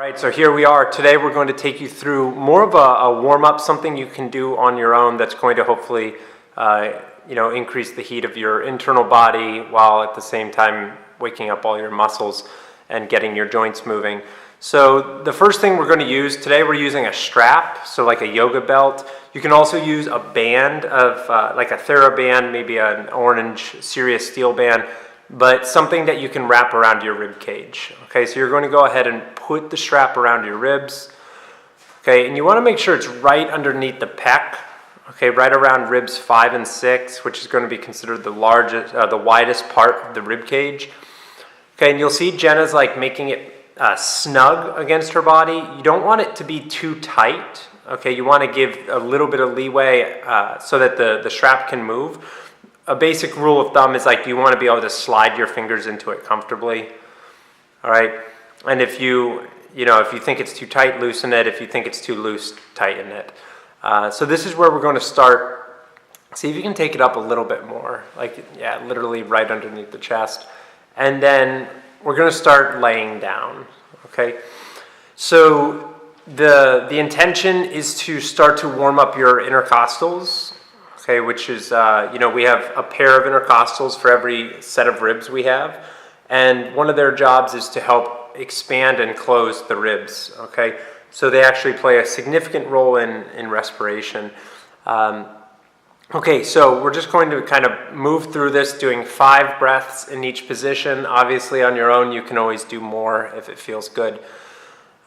right, so here we are. Today we're going to take you through more of a warm-up, something you can do on your own that's going to hopefully increase the heat of your internal body while at the same time waking up all your muscles and getting your joints moving. So the first thing we're going to use, today we're using a strap, so like a yoga belt. You can also use a band of like a TheraBand, maybe an orange Sirius steel band, but something that you can wrap around your rib cage. Okay, so you're going to go ahead and put the strap around your ribs. Okay, and you want to make sure it's right underneath the pec. Okay, right around ribs 5 and 6, which is going to be considered the widest part of the rib cage. Okay, and you'll see Jenna's like making it snug against her body. You don't want it to be too tight. Okay, you want to give a little bit of leeway so that the strap can move. A basic rule of thumb is like you want to be able to slide your fingers into it comfortably. All right, and if you think it's too tight, loosen it. If you think it's too loose, tighten it. So this is where we're going to start. See if you can take it up a little bit more, like literally right underneath the chest, and then we're going to start laying down. Okay, so the intention is to start to warm up your intercostals. Okay, which is, we have a pair of intercostals for every set of ribs we have. And one of their jobs is to help expand and close the ribs, okay? So they actually play a significant role in respiration. Okay, so we're just going to kind of move through this, doing 5 breaths in each position. Obviously, on your own, you can always do more if it feels good.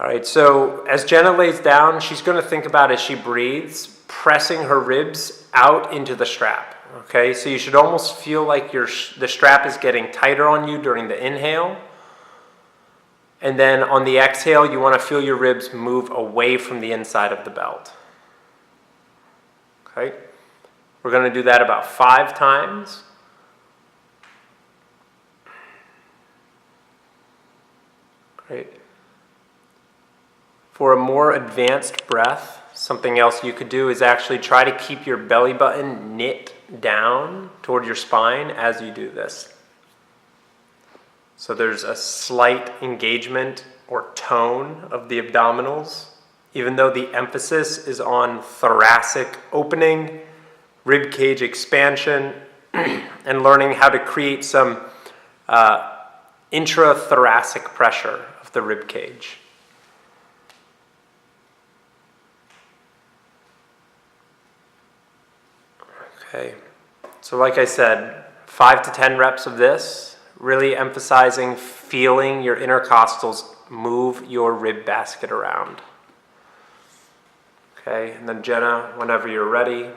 All right, so as Jenna lays down, she's going to think about, as she breathes, pressing her ribs out into the strap. Okay, so you should almost feel like the strap is getting tighter on you during the inhale. And then on the exhale, you want to feel your ribs move away from the inside of the belt. Okay, we're going to do that about 5 times. Great. For a more advanced breath, something else you could do is actually try to keep your belly button knit down toward your spine as you do this. So there's a slight engagement or tone of the abdominals, even though the emphasis is on thoracic opening, rib cage expansion, and learning how to create some intrathoracic pressure of the rib cage. Okay, so like I said, 5 to 10 reps of this, really emphasizing feeling your intercostals move your rib basket around. Okay, and then Jenna, whenever you're ready,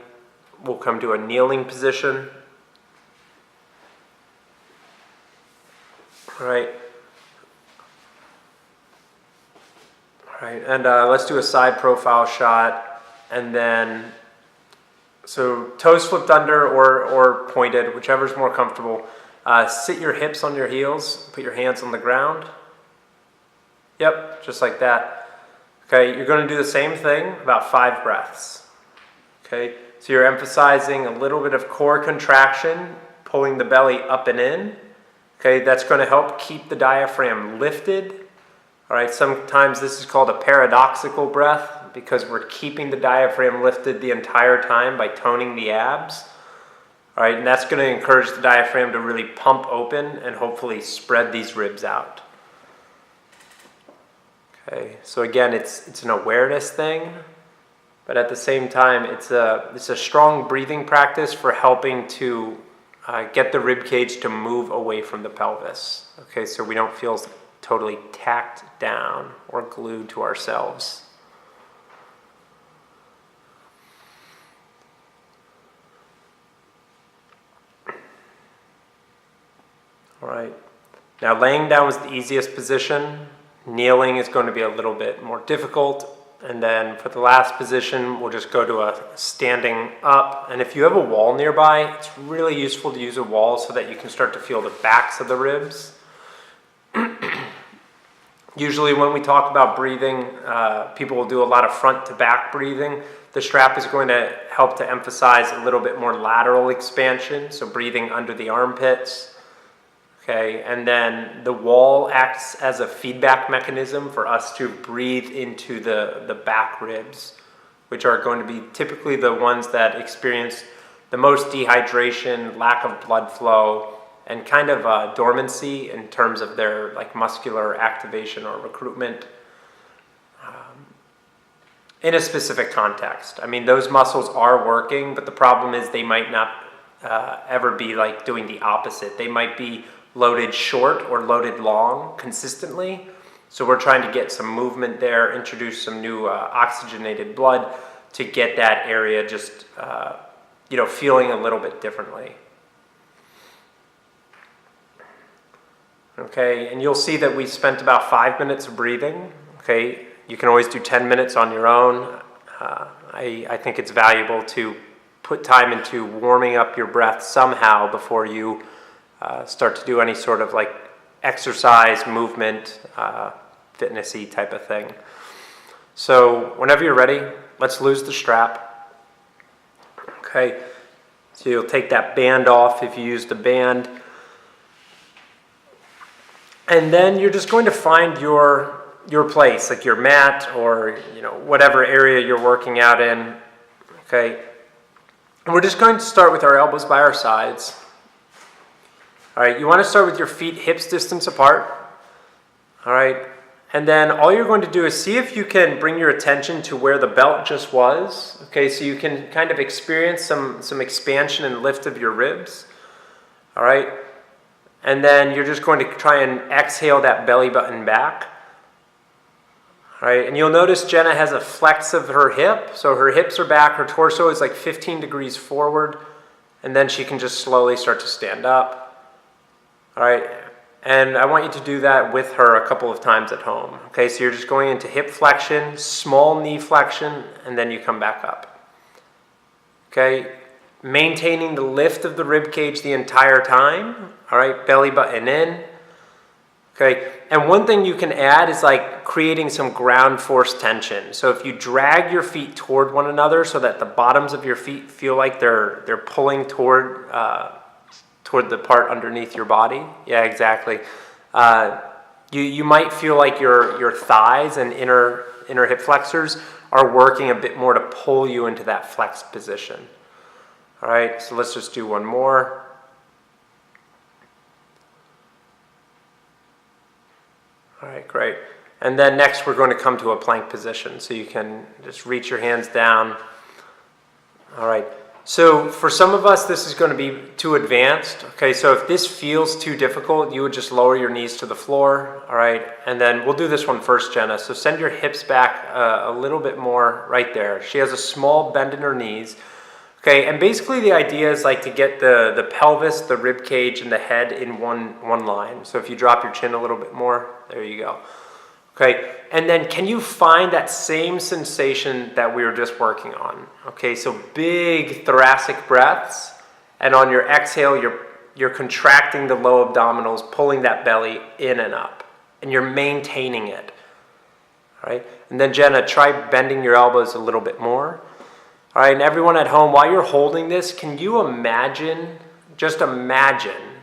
we'll come to a kneeling position. All right. All right, and let's do a side profile shot, and then so toes flipped under or pointed, whichever's more comfortable. Sit your hips on your heels, put your hands on the ground. Yep, just like that. Okay, you're going to do the same thing, about 5 breaths. Okay, so you're emphasizing a little bit of core contraction, pulling the belly up and in. Okay, that's going to help keep the diaphragm lifted. All right, sometimes this is called a paradoxical breath, because we're keeping the diaphragm lifted the entire time by toning the abs. All right, and that's going to encourage the diaphragm to really pump open and hopefully spread these ribs out. Okay, so again, it's an awareness thing, but at the same time, it's a strong breathing practice for helping to get the rib cage to move away from the pelvis. Okay, so we don't feel totally tacked down or glued to ourselves. All right, now laying down was the easiest position. Kneeling is going to be a little bit more difficult. And then for the last position, we'll just go to a standing up. And if you have a wall nearby, it's really useful to use a wall so that you can start to feel the backs of the ribs. Usually when we talk about breathing, people will do a lot of front to back breathing. The strap is going to help to emphasize a little bit more lateral expansion, so breathing under the armpits. okay? And then the wall acts as a feedback mechanism for us to breathe into the back ribs, which are going to be typically the ones that experience the most dehydration, lack of blood flow, and kind of dormancy in terms of their like muscular activation or recruitment in a specific context. I mean, those muscles are working, but the problem is they might not ever be like doing the opposite. They might be loaded short or loaded long consistently. So we're trying to get some movement there, introduce some new oxygenated blood to get that area just feeling a little bit differently. Okay, and you'll see that we spent about 5 minutes of breathing. Okay, you can always do 10 minutes on your own. I think it's valuable to put time into warming up your breath somehow before you start to do any sort of like exercise, movement, fitnessy type of thing. So whenever you're ready, let's lose the strap. Okay, so you'll take that band off if you use the band. And then you're just going to find your place, like your mat or whatever area you're working out in. Okay, and we're just going to start with our elbows by our sides. All right, you want to start with your feet hips distance apart. All right, and then all you're going to do is see if you can bring your attention to where the belt just was. Okay, so you can kind of experience some expansion and lift of your ribs. All right. And then you're just going to try and exhale that belly button back. All right, and you'll notice Jenna has a flex of her hip. So her hips are back, her torso is like 15 degrees forward, and then she can just slowly start to stand up. All right, and I want you to do that with her a couple of times at home. Okay, so you're just going into hip flexion, small knee flexion, and then you come back up. Okay, maintaining the lift of the rib cage the entire time. All right, belly button in. Okay, and one thing you can add is like creating some ground force tension. So if you drag your feet toward one another so that the bottoms of your feet feel like they're pulling toward the part underneath your body. Yeah, exactly. You might feel like your thighs and inner hip flexors are working a bit more to pull you into that flexed position. All right, so let's just do one more. All right, great. And then next we're going to come to a plank position. So you can just reach your hands down. All right. So for some of us, this is going to be too advanced. Okay, so if this feels too difficult, you would just lower your knees to the floor. All right, and then we'll do this one first, Jenna. So send your hips back a little bit more right there. She has a small bend in her knees. Okay, and basically the idea is like to get the pelvis, the rib cage, and the head in one line. So if you drop your chin a little bit more, there you go. Okay, and then can you find that same sensation that we were just working on? Okay, so big thoracic breaths, and on your exhale, you're contracting the low abdominals, pulling that belly in and up, and you're maintaining it. All right, and then Jenna, try bending your elbows a little bit more. All right, and everyone at home, while you're holding this, can you imagine, just imagine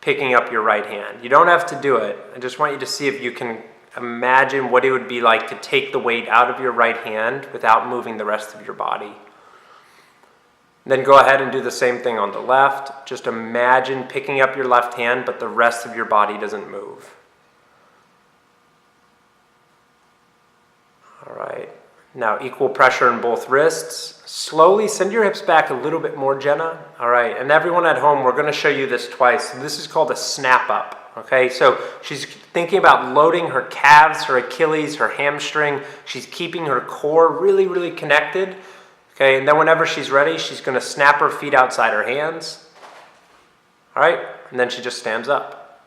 picking up your right hand? You don't have to do it. I just want you to see if you can imagine what it would be like to take the weight out of your right hand without moving the rest of your body. Then go ahead and do the same thing on the left. Just imagine picking up your left hand, but the rest of your body doesn't move. All right. Now equal pressure in both wrists. Slowly send your hips back a little bit more, Jenna. All right, and everyone at home, we're going to show you this twice. This is called a snap up. Okay, so she's thinking about loading her calves, her Achilles, her hamstring. She's keeping her core really, really connected. Okay, and then whenever she's ready, she's going to snap her feet outside her hands. All right, and then she just stands up.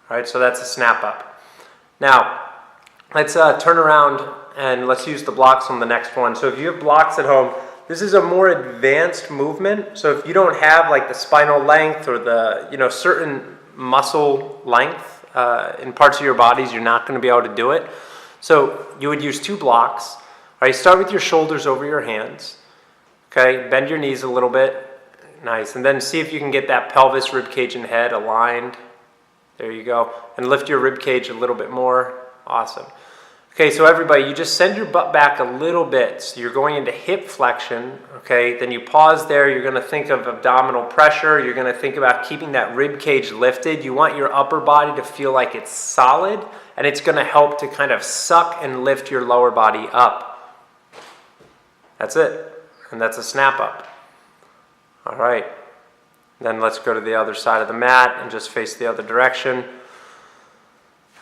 All right, so that's a snap up. Now, let's turn around and let's use the blocks on the next one. So if you have blocks at home, this is a more advanced movement. So if you don't have like the spinal length or the certain muscle length in parts of your bodies, you're not going to be able to do it. So you would use two blocks. All right, start with your shoulders over your hands. Okay, bend your knees a little bit. Nice. And then see if you can get that pelvis, rib cage, and head aligned. There you go. And lift your rib cage a little bit more. Awesome. Okay, so everybody, you just send your butt back a little bit. So you're going into hip flexion, okay? Then you pause there. You're going to think of abdominal pressure. You're going to think about keeping that rib cage lifted. You want your upper body to feel like it's solid, and it's going to help to kind of suck and lift your lower body up. That's it. And that's a snap up. All right. Then let's go to the other side of the mat and just face the other direction.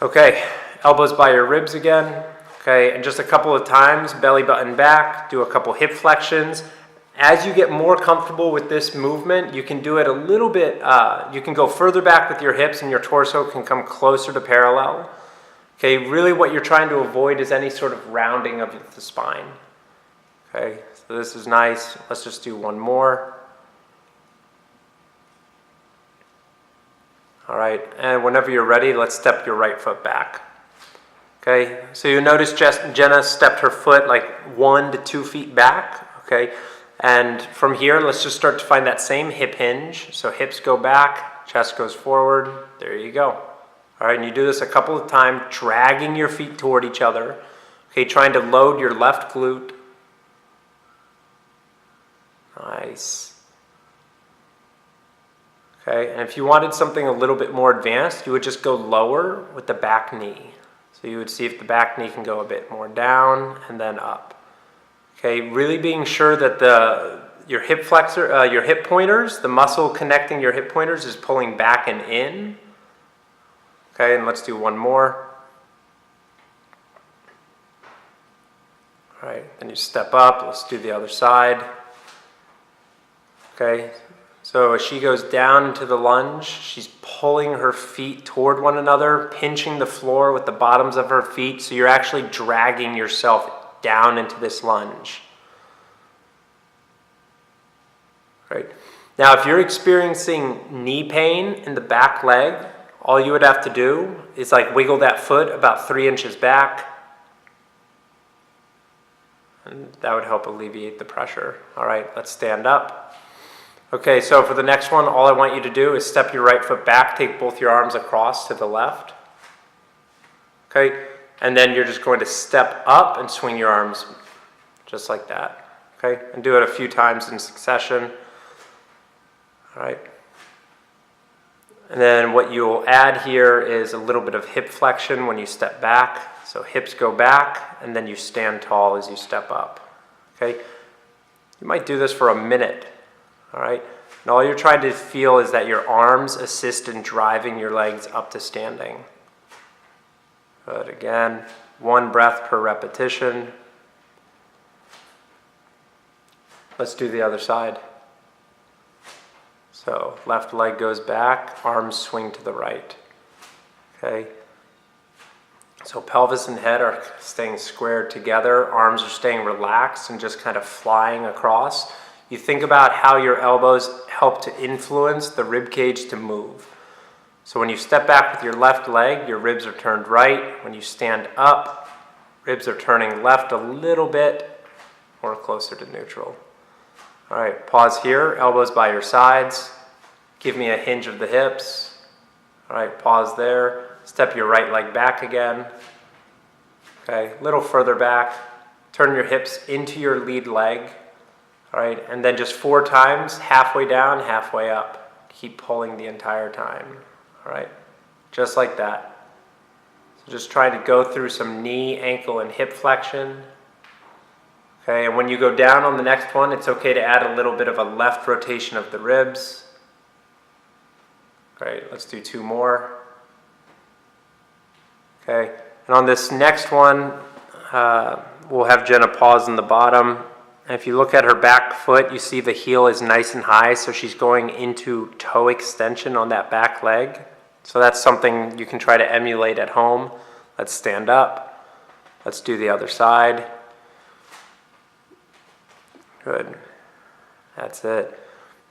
Okay, elbows by your ribs again. Okay, and just a couple of times, belly button back, do a couple hip flexions. As you get more comfortable with this movement, you can do it a little bit, you can go further back with your hips and your torso can come closer to parallel. Okay, really what you're trying to avoid is any sort of rounding of the spine. Okay, so this is nice. Let's just do one more. All right, and whenever you're ready, let's step your right foot back. Okay, so you notice Jenna stepped her foot like 1 to 2 feet back, okay? And from here, let's just start to find that same hip hinge. So hips go back, chest goes forward, there you go. All right, and you do this a couple of times, dragging your feet toward each other. Okay, trying to load your left glute. Nice. Okay, and if you wanted something a little bit more advanced, you would just go lower with the back knee. So you would see if the back knee can go a bit more down and then up. Okay, really being sure that your hip flexor, your hip pointers, the muscle connecting your hip pointers is pulling back and in. Okay, and let's do one more. All right, then you step up. Let's do the other side. Okay. So as she goes down into the lunge, she's pulling her feet toward one another, pinching the floor with the bottoms of her feet, so you're actually dragging yourself down into this lunge. Right. Now, if you're experiencing knee pain in the back leg, all you would have to do is like wiggle that foot about 3 inches back, and that would help alleviate the pressure. All right, let's stand up. Okay, so for the next one, all I want you to do is step your right foot back, take both your arms across to the left. Okay, and then you're just going to step up and swing your arms just like that. Okay, and do it a few times in succession. All right. And then what you'll add here is a little bit of hip flexion when you step back. So hips go back, and then you stand tall as you step up. Okay, you might do this for a minute. All right, and all you're trying to feel is that your arms assist in driving your legs up to standing. Good, again, 1 breath per repetition. Let's do the other side. So left leg goes back, arms swing to the right. Okay, so pelvis and head are staying squared together, arms are staying relaxed and just kind of flying across. You think about how your elbows help to influence the rib cage to move. So when you step back with your left leg, your ribs are turned right. When you stand up, ribs are turning left a little bit or closer to neutral. All right, pause here, elbows by your sides. Give me a hinge of the hips. All right, pause there. Step your right leg back again. Okay, a little further back. Turn your hips into your lead leg. All right, and then just 4 times, halfway down, halfway up. Keep pulling the entire time. All right, just like that. So just trying to go through some knee, ankle, and hip flexion. Okay, and when you go down on the next one, it's okay to add a little bit of a left rotation of the ribs. Great, let's do 2 more. Okay, and on this next one, we'll have Jenna pause in the bottom. And if you look at her back foot, you see the heel is nice and high, so she's going into toe extension on that back leg. So that's something you can try to emulate at home. Let's stand up. Let's do the other side. Good. That's it.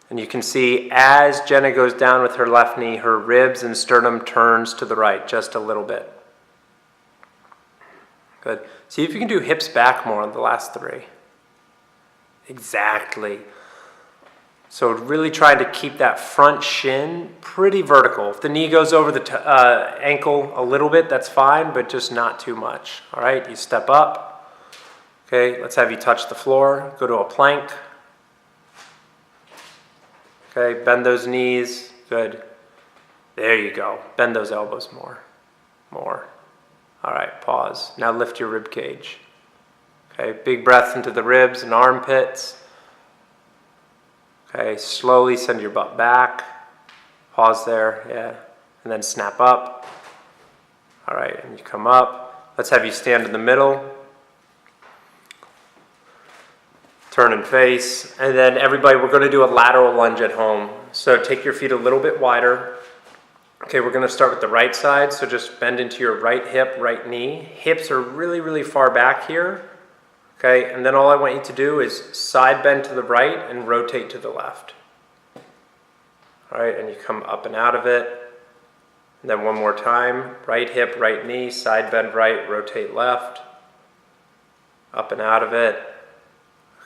And you can see as Jenna goes down with her left knee, her ribs and sternum turns to the right just a little bit. Good. See if you can do hips back more on the last 3. Exactly. So really try to keep that front shin pretty vertical. If the knee goes over the ankle a little bit, that's fine, but just not too much. All right, you step up. Okay, let's have you touch the floor. Go to a plank. Okay, bend those knees. Good. There you go. Bend those elbows more. More. All right, pause. Now lift your rib cage. Okay, big breath into the ribs and armpits. Okay, slowly send your butt back. Pause there, yeah. And then snap up. All right, and you come up. Let's have you stand in the middle. Turn and face. And then everybody, we're going to do a lateral lunge at home. So take your feet a little bit wider. Okay, we're going to start with the right side. So just bend into your right hip, right knee. Hips are really, really far back here. Okay, and then all I want you to do is side bend to the right and rotate to the left. All right, and you come up and out of it. And then one more time, right hip, right knee, side bend right, rotate left. Up and out of it.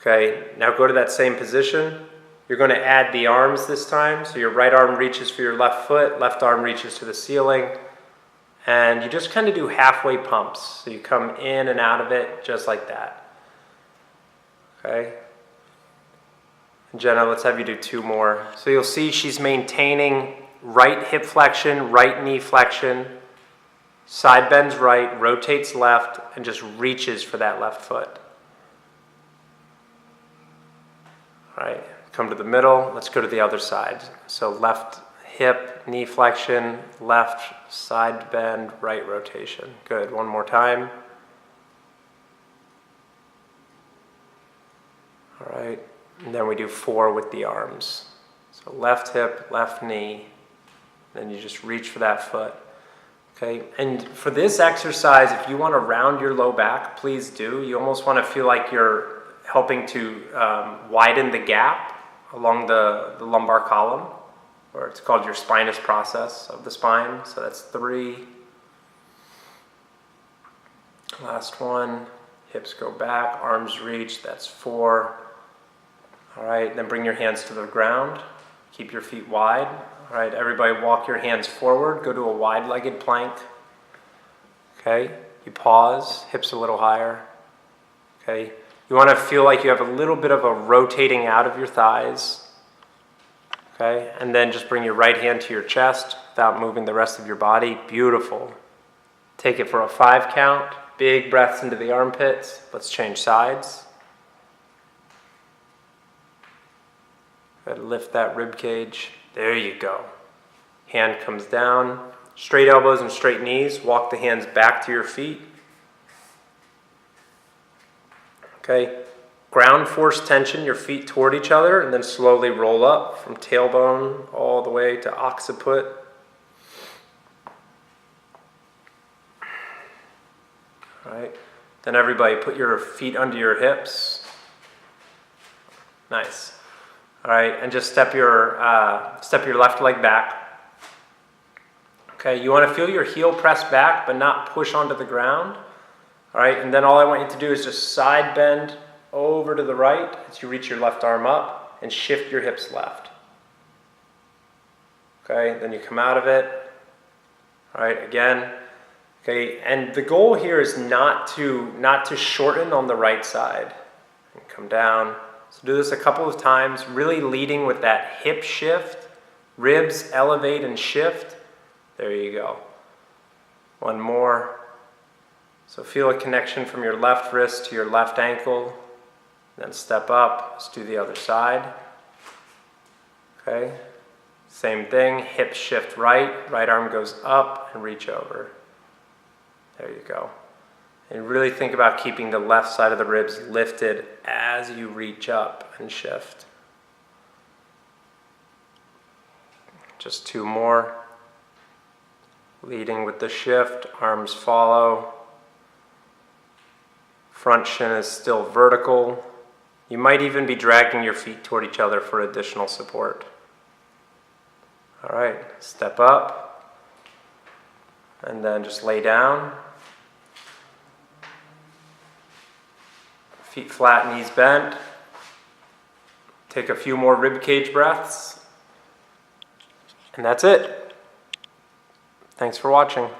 Okay, now go to that same position. You're going to add the arms this time. So your right arm reaches for your left foot, left arm reaches to the ceiling. And you just kind of do halfway pumps. So you come in and out of it just like that. Okay. And Jenna, let's have you do 2 more. So you'll see she's maintaining right hip flexion, right knee flexion, side bends right, rotates left, and just reaches for that left foot. All right, come to the middle. Let's go to the other side. So left hip, knee flexion, left side bend, right rotation. Good, one more time. All right, and then we do 4 with the arms. So left hip, left knee, then you just reach for that foot. Okay, and for this exercise, if you want to round your low back, please do. You almost want to feel like you're helping to widen the gap along the lumbar column, or it's called your spinous process of the spine. So that's 3. Last one, hips go back, arms reach, that's 4. All right, then bring your hands to the ground. Keep your feet wide. All right, everybody walk your hands forward. Go to a wide-legged plank. Okay, you pause, hips a little higher. Okay, you want to feel like you have a little bit of a rotating out of your thighs. Okay, and then just bring your right hand to your chest without moving the rest of your body. Beautiful. Take it for a 5 count. Big breaths into the armpits. Let's change sides. Lift that rib cage. There you go. Hand comes down. Straight elbows and straight knees. Walk the hands back to your feet. Okay. Ground force tension, your feet toward each other, and then slowly roll up from tailbone all the way to occiput. All right. Then everybody put your feet under your hips. Nice. All right, and just step your left leg back. Okay, you want to feel your heel press back, but not push onto the ground. All right, and then all I want you to do is just side bend over to the right as you reach your left arm up and shift your hips left. Okay, then you come out of it. All right, again. Okay, and the goal here is not to shorten on the right side. And come down. So do this a couple of times, really leading with that hip shift, ribs elevate and shift. There you go. One more. So feel a connection from your left wrist to your left ankle. Then step up. Let's do the other side. Okay. Same thing. Hip shift right. Right arm goes up and reach over. There you go. And really think about keeping the left side of the ribs lifted as you reach up and shift. Just 2 more. Leading with the shift, arms follow. Front shin is still vertical. You might even be dragging your feet toward each other for additional support. All right, step up. And then just lay down. Feet flat, knees bent. Take a few more rib cage breaths. And that's it. Thanks for watching.